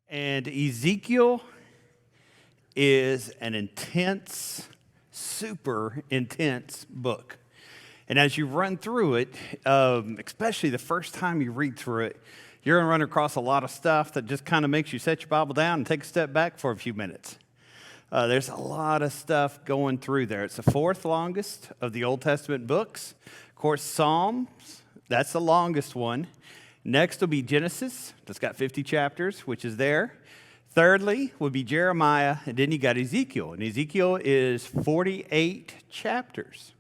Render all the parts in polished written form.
And Ezekiel is an intense, super intense book. And as you run through it, especially the first time you read through it, you're going to run across a lot of stuff that just kind of makes you set your Bible down and take a step back for a few minutes. There's a lot of stuff going through there. It's the fourth longest of the Old Testament books. Of course, Psalms, that's the longest one. Next will be Genesis, that's got 50 chapters, which is there. Thirdly would be Jeremiah, and then you got Ezekiel. And Ezekiel is 48 chapters.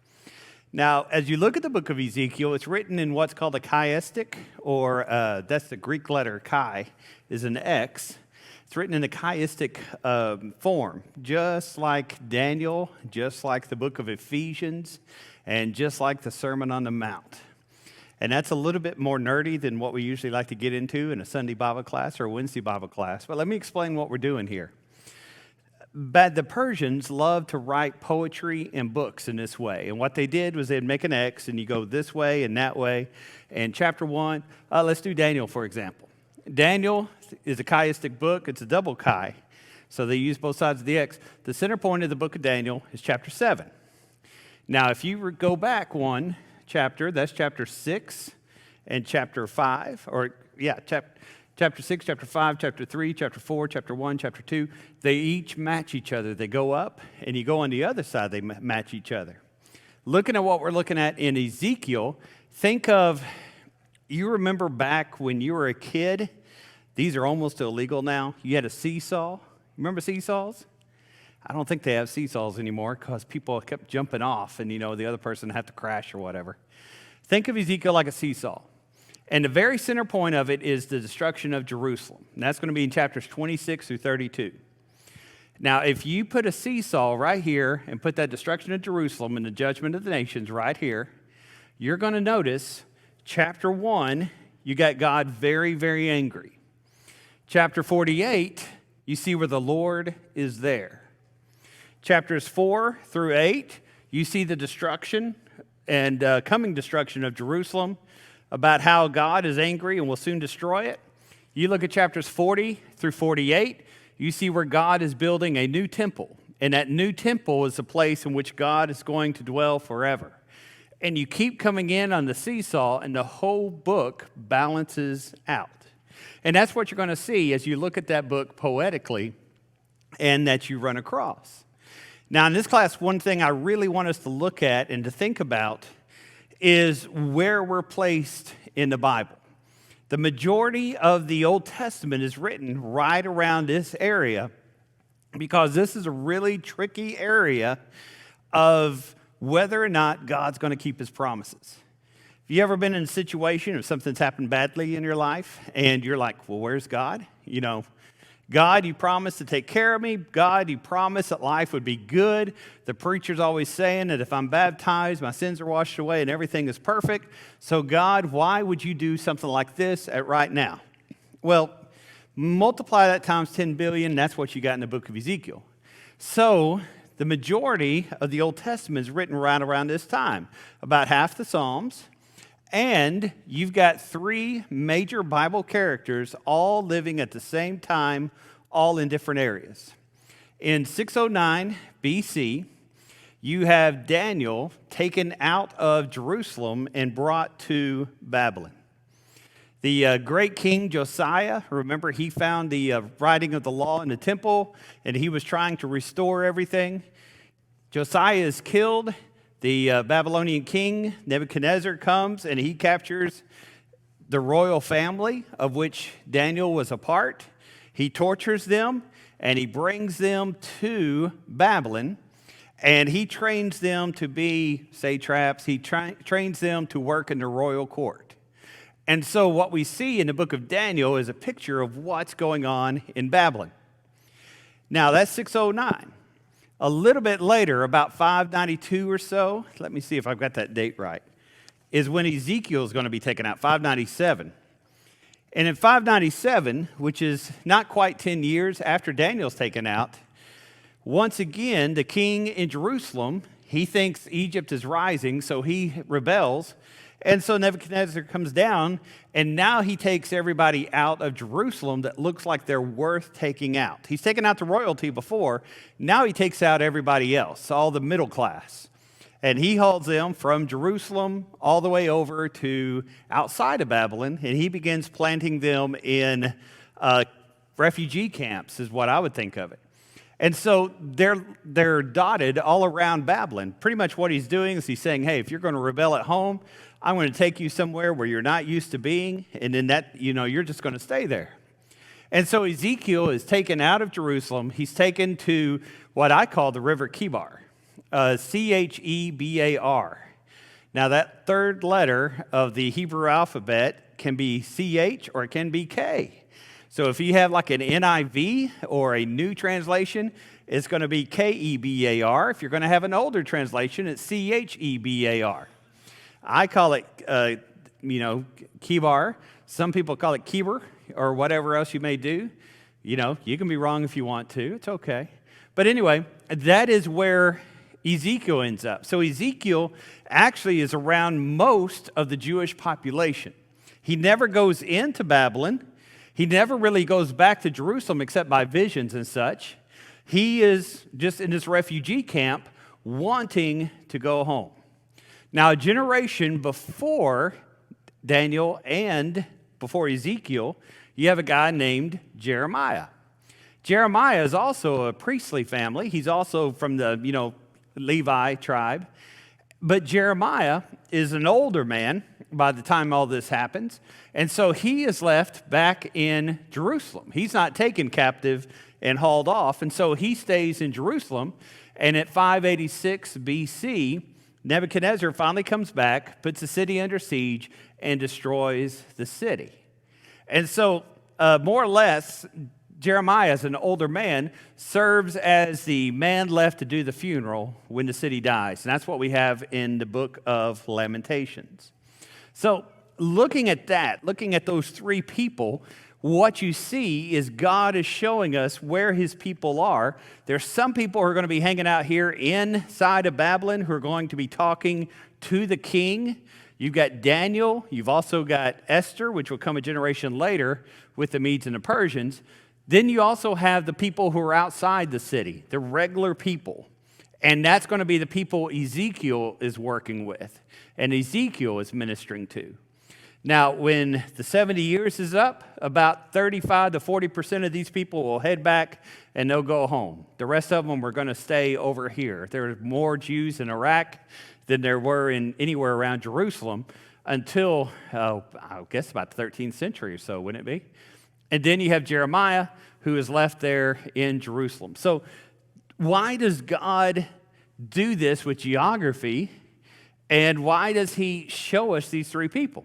Now, as you look at the book of Ezekiel, it's written in what's called a chiastic, or that's the Greek letter chi, is an X. It's written in a chiastic form, just like Daniel, just like the book of Ephesians, and just like the Sermon on the Mount. And that's a little bit more nerdy than what we usually like to get into in a Sunday Bible class or a Wednesday Bible class. But let me explain what we're doing here. But the Persians loved to write poetry and books in this way. And what they did was they'd make an X, and you go this way and that way. And chapter 1, let's do Daniel, for example. Daniel is a chiastic book. It's a double chi. So they use both sides of the X. The center point of the book of Daniel is chapter 7. Now, if you go back one chapter, that's chapter 6 and chapter 5, chapter 6, chapter 5, chapter 3, chapter 4, chapter 1, chapter 2, they each match each other. They go up, and you go on the other side, they match each other. Looking at what we're looking at in Ezekiel, think of, you remember back when you were a kid, these are almost illegal now, you had a seesaw. Remember seesaws? I don't think they have seesaws anymore because people kept jumping off and, the other person had to crash or whatever. Think of Ezekiel like a seesaw. And the very center point of it is the destruction of Jerusalem. And that's going to be in chapters 26 through 32. Now, if you put a seesaw right here and put that destruction of Jerusalem and the judgment of the nations right here, you're going to notice chapter 1, you got God very, very angry. Chapter 48, you see where the Lord is there. Chapters 4 through 8, you see the destruction and coming destruction of Jerusalem, about how God is angry and will soon destroy it. You look at chapters 40 through 48, you see where God is building a new temple. And that new temple is a place in which God is going to dwell forever. And you keep coming in on the seesaw, and the whole book balances out. And that's what you're going to see as you look at that book poetically and that you run across. Now, in this class, one thing I really want us to look at and to think about is where we're placed in the Bible. The majority of the Old Testament is written right around this area because this is a really tricky area of whether or not God's going to keep his promises. Have you ever been in a situation if something's happened badly in your life and you're like, well, where's God? God, you promised to take care of me. God, you promised that life would be good. The preacher's always saying that if I'm baptized, my sins are washed away and everything is perfect. So God, why would you do something like this right now? Well, multiply that times 10 billion, that's what you got in the book of Ezekiel. So the majority of the Old Testament is written right around this time, about half the Psalms. And you've got 3 major Bible characters all living at the same time, all in different areas. In 609 BC, you have Daniel taken out of Jerusalem and brought to Babylon. The great king Josiah, remember, he found the writing of the law in the temple, and he was trying to restore everything. Josiah is killed. The Babylonian king, Nebuchadnezzar, comes and he captures the royal family of which Daniel was a part. He tortures them and he brings them to Babylon, and he trains them to be satraps. He trains them to work in the royal court. And so what we see in the book of Daniel is a picture of what's going on in Babylon. Now, that's 609. A little bit later, about 592 or so, let me see if I've got that date right, is when Ezekiel is going to be taken out, 597. And in 597, which is not quite 10 years after Daniel's taken out, once again, the king in Jerusalem, he thinks Egypt is rising, so he rebels, And so Nebuchadnezzar comes down, and now he takes everybody out of Jerusalem that looks like they're worth taking out. He's taken out the royalty before. Now he takes out everybody else, all the middle class. And he hauls them from Jerusalem all the way over to outside of Babylon, and he begins planting them in refugee camps, is what I would think of it. And so they're dotted all around Babylon. Pretty much what he's doing is he's saying, hey, if you're going to rebel at home, I'm going to take you somewhere where you're not used to being, and then you're just going to stay there. And so Ezekiel is taken out of Jerusalem. He's taken to what I call the river Chebar, Chebar. Now, that third letter of the Hebrew alphabet can be CH or it can be K. So if you have like an NIV or a new translation, it's going to be Kebar. If you're going to have an older translation, it's Chebar. I call it, Chebar. Some people call it Keber or whatever else you may do. You can be wrong if you want to. It's okay. But anyway, that is where Ezekiel ends up. So Ezekiel actually is around most of the Jewish population. He never goes into Babylon. He never really goes back to Jerusalem except by visions and such. He is just in this refugee camp wanting to go home. Now, a generation before Daniel and before Ezekiel, you have a guy named Jeremiah. Jeremiah is also a priestly family. He's also from the, Levi tribe. But Jeremiah is an older man by the time all this happens. And so he is left back in Jerusalem. He's not taken captive and hauled off. And so he stays in Jerusalem. And at 586 BC, Nebuchadnezzar finally comes back, puts the city under siege, and destroys the city. And so, more or less, Jeremiah, as an older man, serves as the man left to do the funeral when the city dies. And that's what we have in the book of Lamentations. So, looking at those three people, what you see is God is showing us where his people are. There's some people who are going to be hanging out here inside of Babylon who are going to be talking to the king. You've got Daniel. You've also got Esther, which will come a generation later with the Medes and the Persians. Then you also have the people who are outside the city, the regular people. And that's going to be the people Ezekiel is working with and Ezekiel is ministering to. Now, when the 70 years is up, about 35 to 40% of these people will head back and they'll go home. The rest of them are going to stay over here. There are more Jews in Iraq than there were in anywhere around Jerusalem until, I guess, about the 13th century or so, wouldn't it be? And then you have Jeremiah, who is left there in Jerusalem. So why does God do this with geography, and why does he show us these three people?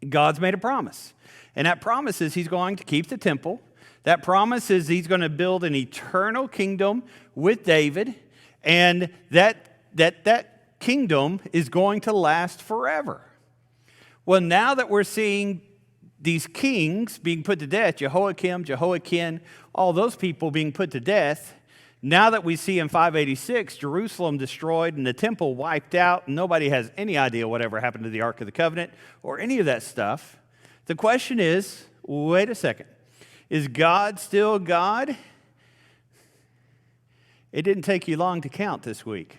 God's made a promise, and that promise is he's going to keep the temple. That promise is he's going to build an eternal kingdom with David, and that kingdom is going to last forever. Well, now that we're seeing these kings being put to death, Jehoiakim, Jehoiakim, all those people being put to death, now that we see in 586 Jerusalem destroyed and the temple wiped out, nobody has any idea whatever happened to the Ark of the Covenant or any of that stuff. The question is, wait a second, is God still God? It didn't take you long to count this week.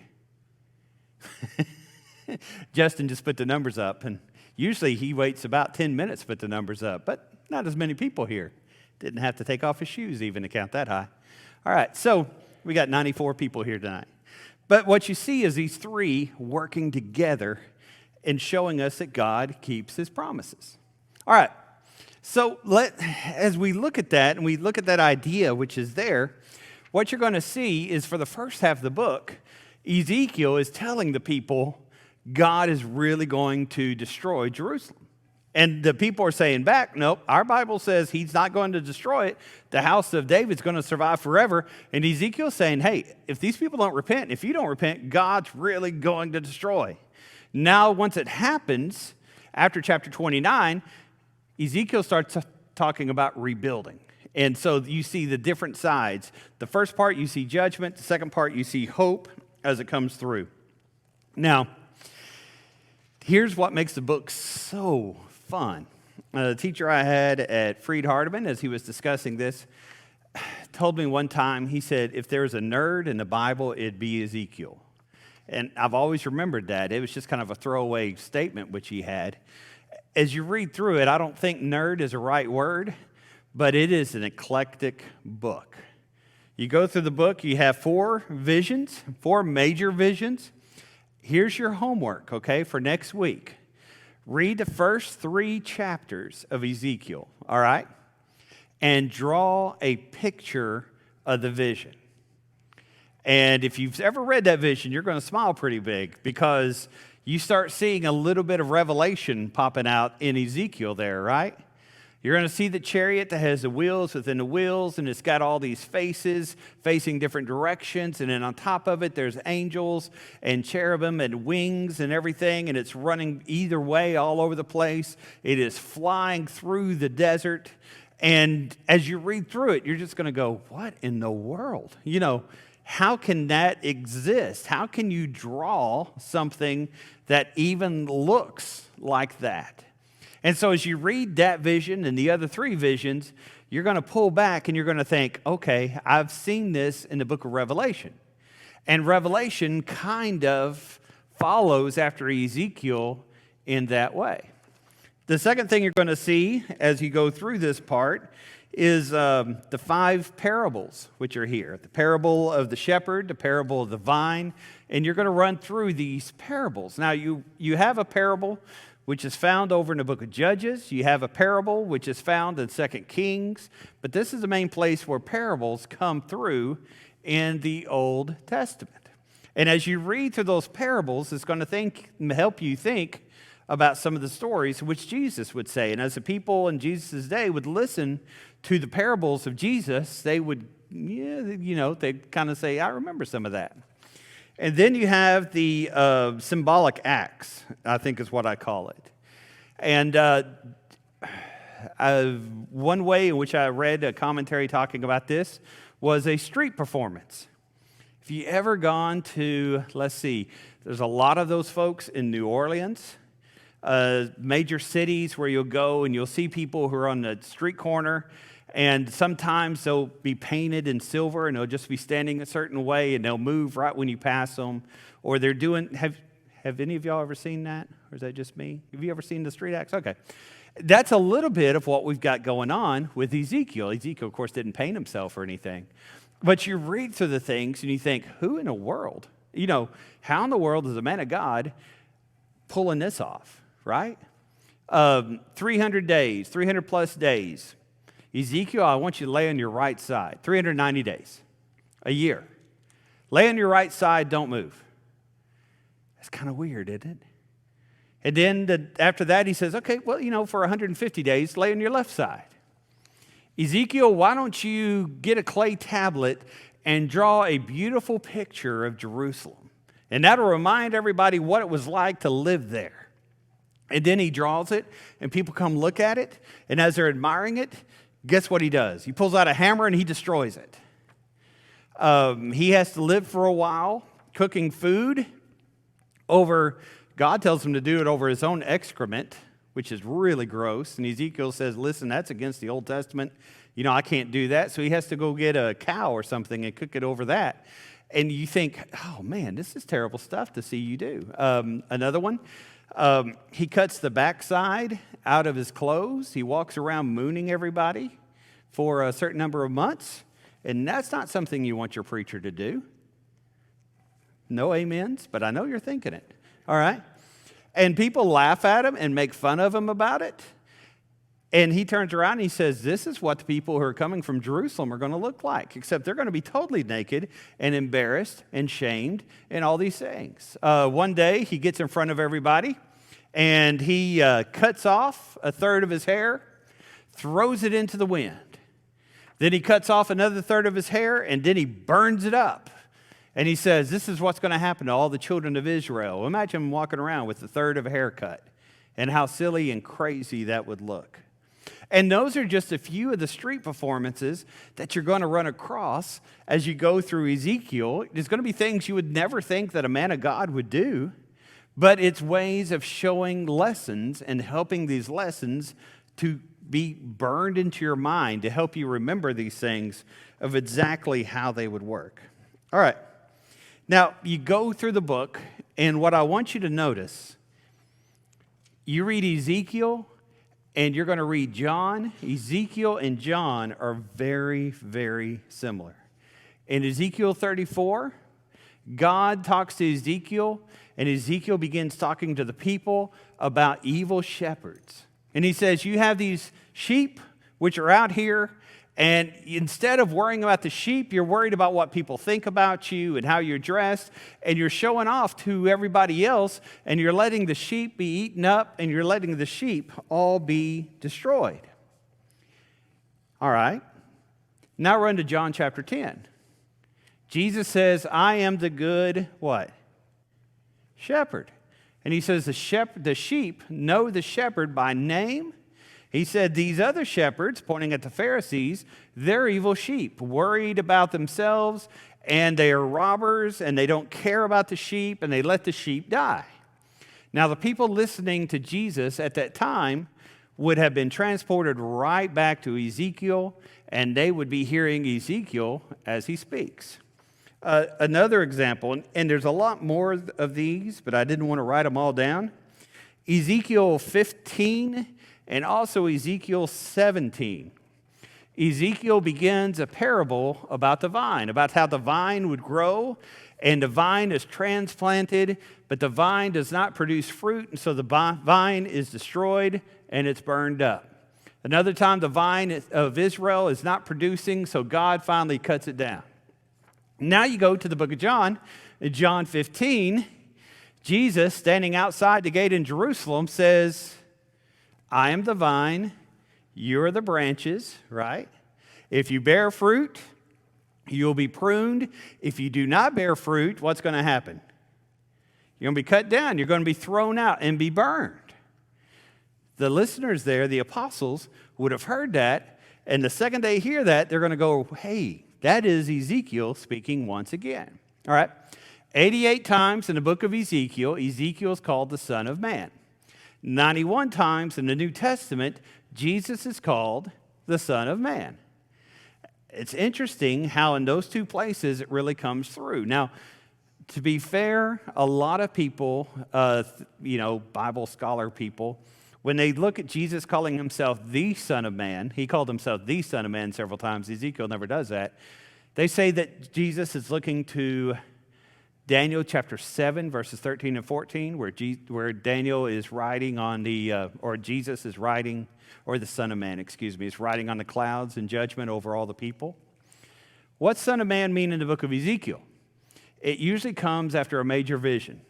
Justin just put the numbers up, and usually he waits about 10 minutes to put the numbers up, but not as many people here. Didn't have to take off his shoes even to count that high. All right, so we got 94 people here tonight. But what you see is these three working together and showing us that God keeps his promises. All right, so as we look at that and we look at that idea which is there, what you're going to see is for the first half of the book, Ezekiel is telling the people God is really going to destroy Jerusalem. And the people are saying back, nope, our Bible says he's not going to destroy it. The house of David's going to survive forever. And Ezekiel's saying, hey, if these people don't repent, if you don't repent, God's really going to destroy. Now, once it happens, after chapter 29, Ezekiel starts talking about rebuilding. And so you see the different sides. The first part, you see judgment. The second part, you see hope as it comes through. Now, Here's what makes the book so fun. The teacher I had at Freed Hardeman, as he was discussing this, told me one time, he said, if there was a nerd in the Bible, it'd be Ezekiel. And I've always remembered that. It was just kind of a throwaway statement which he had. As you read through it, I don't think nerd is a right word, but it is an eclectic book. You go through the book, you have four major visions. Here's your homework, okay, for next week. Read the first 3 chapters of Ezekiel, all right? And draw a picture of the vision. And if you've ever read that vision, you're going to smile pretty big because you start seeing a little bit of revelation popping out in Ezekiel there, right? You're going to see the chariot that has the wheels within the wheels, and it's got all these faces facing different directions. And then on top of it, there's angels and cherubim and wings and everything, and it's running either way all over the place. It is flying through the desert. And as you read through it, you're just going to go, what in the world? You know, how can that exist? How can you draw something that even looks like that? And so as you read that vision and the other 3 visions, you're going to pull back and you're going to think, okay, I've seen this in the book of Revelation. And Revelation kind of follows after Ezekiel in that way. The second thing you're going to see as you go through this part is the 5 parables which are here. The parable of the shepherd, the parable of the vine, and you're going to run through these parables. Now, you have a parable which is found over in the book of Judges. You have a parable which is found in 2 Kings. But this is the main place where parables come through in the Old Testament. And as you read through those parables, it's going to help you think about some of the stories which Jesus would say. And as the people in Jesus' day would listen to the parables of Jesus, they would, they'd kind of say, I remember some of that. And then you have the Symbolic Acts, I think is what I call it. And one way in which I read a commentary talking about this was a street performance. If you ever gone to, there's a lot of those folks in New Orleans, major cities where you'll go and you'll see people who are on the street corner, and sometimes they'll be painted in silver and they'll just be standing a certain way and they'll move right when you pass them. Or they're doing, have any of y'all ever seen that? Or is that just me? Have you ever seen the street acts? Okay. That's a little bit of what we've got going on with Ezekiel. Ezekiel, of course, didn't paint himself or anything. But you read through the things and you think, who in the world? How in the world is a man of God pulling this off, right? 300 days, 300 plus days. Ezekiel, I want you to lay on your right side. 390 days, a year. Lay on your right side, don't move. That's kind of weird, isn't it? And then after that, he says, okay, well, for 150 days, lay on your left side. Ezekiel, why don't you get a clay tablet and draw a beautiful picture of Jerusalem? And that'll remind everybody what it was like to live there. And then he draws it, and people come look at it, and as they're admiring it, guess what he does? He pulls out a hammer and he destroys it. He has to live for a while cooking food over, God tells him to do it over his own excrement, which is really gross. And Ezekiel says, listen, that's against the Old Testament. I can't do that. So he has to go get a cow or something and cook it over that. And you think, oh man, this is terrible stuff to see you do. Another one. He cuts the backside out of his clothes. He walks around mooning everybody for a certain number of months. And that's not something you want your preacher to do. No amens, but I know you're thinking it. All right? And people laugh at him and make fun of him about it. And he turns around and he says, this is what the people who are coming from Jerusalem are going to look like, except they're going to be totally naked and embarrassed and shamed and all these things. One day he gets in front of everybody and he cuts off a third of his hair, throws it into the wind. Then he cuts off another third of his hair and then he burns it up. And he says, this is what's going to happen to all the children of Israel. Imagine him walking around with a third of a haircut and how silly and crazy that would look. And those are just a few of the street performances that you're going to run across as you go through Ezekiel. There's going to be things you would never think that a man of God would do. but it's ways of showing lessons and helping these lessons to be burned into your mind to help you remember these things of exactly how they would work. All right. Now, you go through the book, and what I want you to notice, you read Ezekiel, and you're going to read John. Ezekiel and John are very, very similar. In Ezekiel 34, God talks to Ezekiel, and Ezekiel begins talking to the people about evil shepherds. And he says, you have these sheep which are out here, and instead of worrying about the sheep, you're worried about what people think about you and how you're dressed, and you're showing off to everybody else, and you're letting the sheep be eaten up, and you're letting the sheep all be destroyed. All right. Now run to John chapter 10. Jesus says, I am the good, what? Shepherd. And he says the sheep know the shepherd by name. He said these other shepherds, pointing at the Pharisees, they're evil sheep, worried about themselves, and they are robbers, and they don't care about the sheep, and they let the sheep die. Now, the people listening to Jesus at that time would have been transported right back to Ezekiel, and they would be hearing Ezekiel as he speaks. Another example, and there's a lot more of these, but I didn't want to write them all down. Ezekiel 15 and also Ezekiel 17. Ezekiel begins a parable about the vine, about how the vine would grow, and the vine is transplanted, but the vine does not produce fruit, and so the vine is destroyed and it's burned up. Another time, the vine of Israel is not producing, so God finally cuts it down. Now you go to the book of John, in John 15, Jesus, standing outside the gate in Jerusalem, says, I am the vine, you are the branches, right? If you bear fruit, you'll be pruned. If you do not bear fruit, what's going to happen? You're going to be cut down. You're going to be thrown out and be burned. The listeners there, the apostles, would have heard that, and the second they hear that, they're going to go, hey, that is Ezekiel speaking once again. All right. 88 times in the book of Ezekiel, Ezekiel is called the Son of Man. 91 times in the New Testament, Jesus is called the Son of Man. It's interesting how in those two places it really comes through. Now, to be fair, a lot of people, Bible scholar people, when they look at Jesus calling himself the Son of Man, he called himself the Son of Man several times. Ezekiel never does that. They say that Jesus is looking to Daniel chapter 7, verses 13 and 14, where Daniel is riding on or Jesus is riding, or the Son of Man, is riding on the clouds in judgment over all the people. What's Son of Man mean in the book of Ezekiel? It usually comes after a major vision.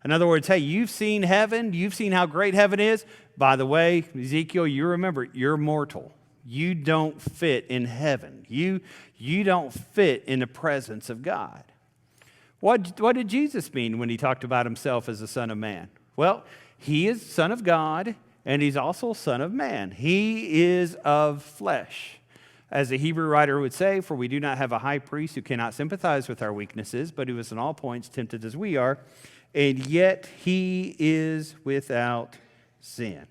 In other words, hey, you've seen heaven. You've seen how great heaven is. By the way, Ezekiel, you remember, you're mortal. You don't fit in heaven. You don't fit in the presence of God. What did Jesus mean when he talked about himself as the Son of Man? Well, he is Son of God, and he's also Son of Man. He is of flesh. As the Hebrew writer would say, for we do not have a high priest who cannot sympathize with our weaknesses, but who is in all points tempted as we are, and yet he is without sin.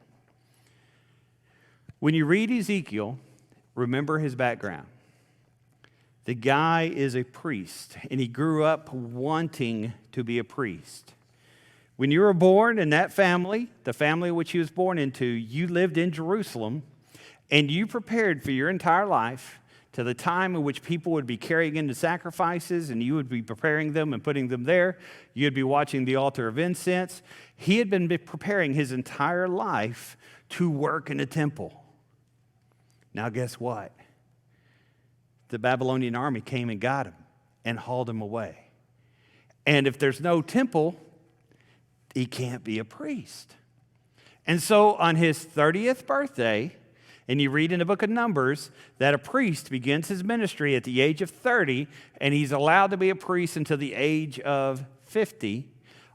When you read Ezekiel, remember his background. The guy is a priest, and he grew up wanting to be a priest. When you were born in that family, the family which he was born into, you lived in Jerusalem, and you prepared for your entire life to the time in which people would be carrying in the sacrifices, and you would be preparing them and putting them there. You'd be watching the altar of incense. He had been preparing his entire life to work in the temple. Now guess what? The Babylonian army came and got him and hauled him away. And if there's no temple, he can't be a priest. And so on his 30th birthday, and you read in the book of Numbers that a priest begins his ministry at the age of 30, and he's allowed to be a priest until the age of 50.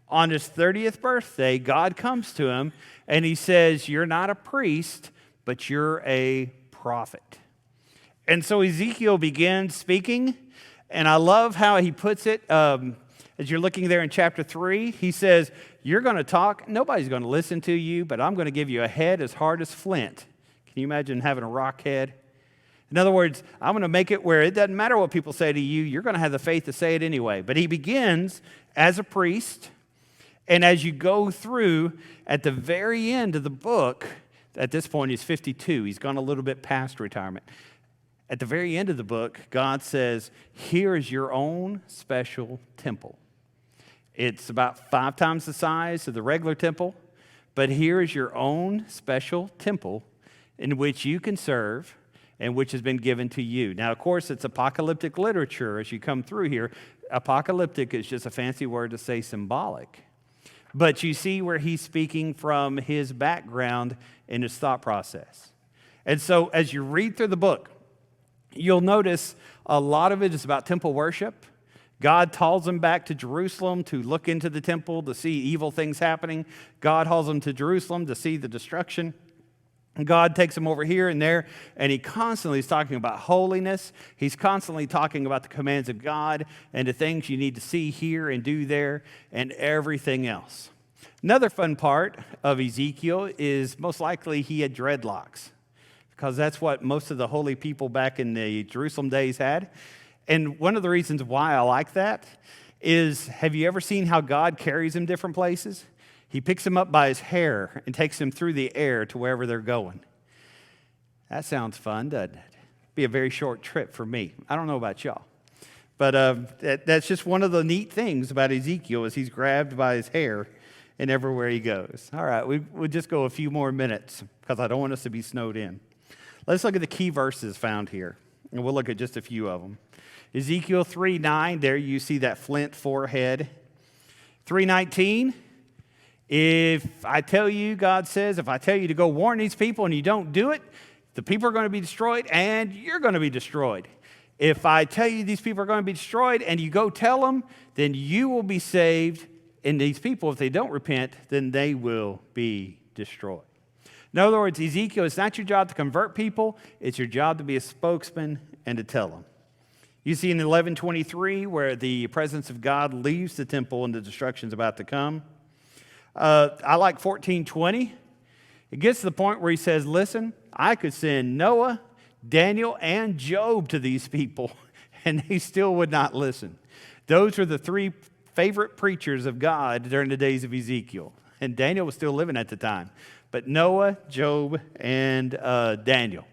On his 30th birthday, God comes to him, and he says, you're not a priest, but you're a prophet. And so Ezekiel begins speaking, and I love how he puts it. As you're looking there in chapter 3, he says, you're going to talk, nobody's going to listen to you, but I'm going to give you a head as hard as flint. Can you imagine having a rock head? In other words, I'm going to make it where it doesn't matter what people say to you, you're going to have the faith to say it anyway. But he begins as a priest, and as you go through, at the very end of the book, at this point he's 52, he's gone a little bit past retirement. At the very end of the book, God says, here is your own special temple. It's about 5 times the size of the regular temple, but here is your own special temple in which you can serve and which has been given to you. Now, of course, it's apocalyptic literature as you come through here. Apocalyptic is just a fancy word to say symbolic. But you see where he's speaking from his background and his thought process. And so as you read through the book, you'll notice a lot of it is about temple worship. God calls them back to Jerusalem to look into the temple, to see evil things happening. God calls them to Jerusalem to see the destruction. God takes them over here and there, and he constantly is talking about holiness. He's constantly talking about the commands of God and the things you need to see here and do there and everything else. Another fun part of Ezekiel is most likely he had dreadlocks, because that's what most of the holy people back in the Jerusalem days had. And one of the reasons why I like that is, have you ever seen how God carries him different places? He picks him up by his hair and takes him through the air to wherever they're going. That sounds fun, doesn't it? Be a very short trip for me. I don't know about y'all. But that's just one of the neat things about Ezekiel is he's grabbed by his hair and everywhere he goes. All right, we'll just go a few more minutes because I don't want us to be snowed in. Let's look at the key verses found here, and we'll look at just a few of them. Ezekiel 3:9, there you see that flint forehead. 3:19, if I tell you, God says, if I tell you to go warn these people and you don't do it, the people are going to be destroyed and you're going to be destroyed. If I tell you these people are going to be destroyed and you go tell them, then you will be saved. And these people, if they don't repent, then they will be destroyed. In other words, Ezekiel, it's not your job to convert people. It's your job to be a spokesman and to tell them. You see in 11:23 where the presence of God leaves the temple and the destruction is about to come. I like 14:20. It gets to the point where he says, listen, I could send Noah, Daniel, and Job to these people, and they still would not listen. Those are the 3 favorite preachers of God during the days of Ezekiel. And Daniel was still living at the time. But Noah, Job, and Daniel.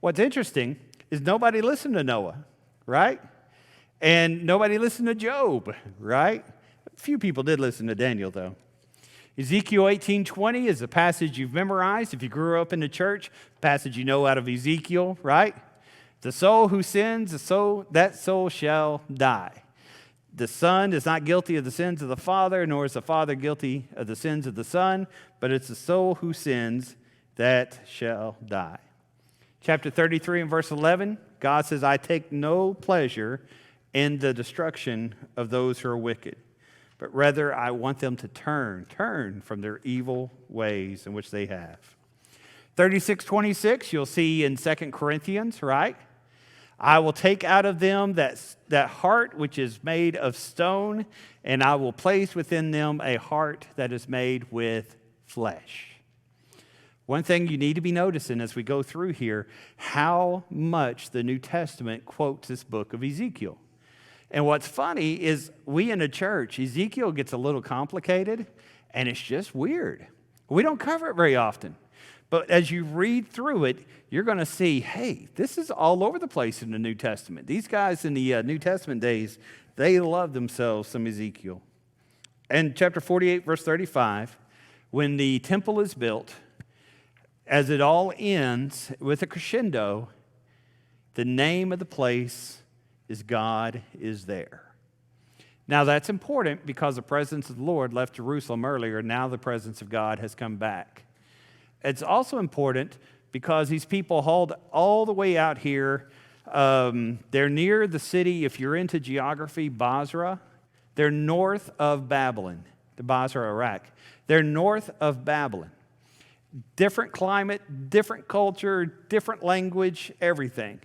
What's interesting is nobody listened to Noah, right? And nobody listened to Job, right? A few people did listen to Daniel, though. Ezekiel 18:20 is a passage you've memorized. If you grew up in the church, passage you know out of Ezekiel, right? The soul who sins, that soul shall die. The son is not guilty of the sins of the father, nor is the father guilty of the sins of the son, but it's the soul who sins that shall die. Chapter 33 and verse 11, God says, I take no pleasure in the destruction of those who are wicked, but rather I want them to turn from their evil ways in which they have. 36:26, you'll see in 2 Corinthians, right? I will take out of them that heart which is made of stone, and I will place within them a heart that is made with flesh. One thing you need to be noticing as we go through here, how much the New Testament quotes this book of Ezekiel. And what's funny is we in the church, Ezekiel gets a little complicated, and it's just weird. We don't cover it very often. But as you read through it, you're going to see, hey, this is all over the place in the New Testament. These guys in the New Testament days, they love themselves some Ezekiel. And chapter 48, verse 35, when the temple is built, as it all ends with a crescendo, the name of the place is God is there. Now that's important because the presence of the Lord left Jerusalem earlier. Now the presence of God has come back. It's also important because these people hauled all the way out here. They're near the city, if you're into geography, Basra. They're north of Babylon, the Basra, Iraq. They're north of Babylon. Different climate, different culture, different language, everything.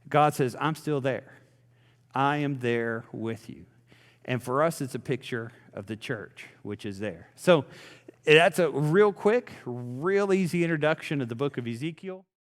God says, I'm still there. I am there with you. And for us, it's a picture of the church, which is there. So that's a real quick, real easy introduction of the book of Ezekiel.